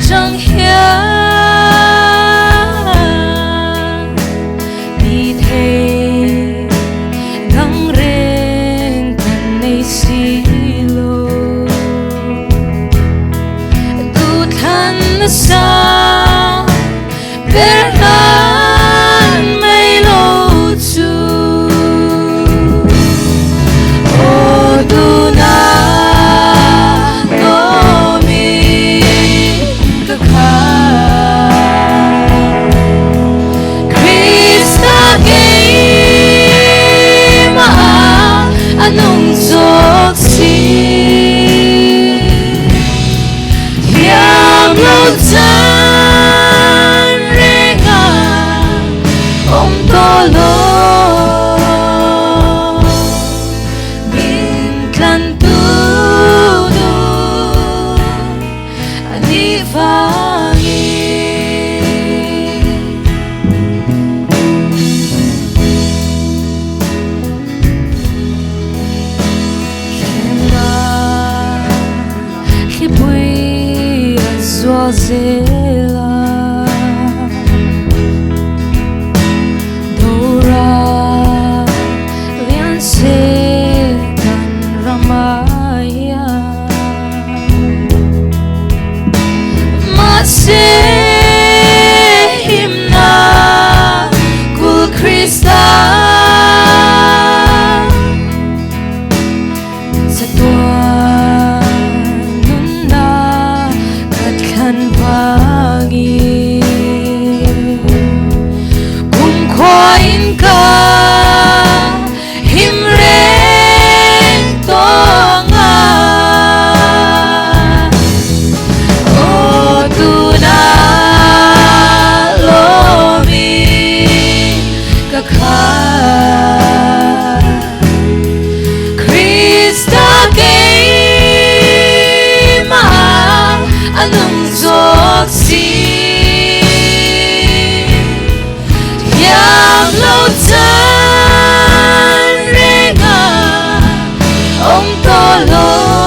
Chẳng hiếm vì thế gắng rèn cần này xí lô tu thân sao berhan mấy lô chu ô tu na anong zoksi Hiam lâu chân renga ông to lo Bin tlan tu du Ani vangi Zela Dora Lian Sekan Ramaya Masihimna Kul Krista Kung khoain ka himreng to nga O tu na lomi kakha Krista kay ma anong zoksi Yang lâu chân renga ông to lo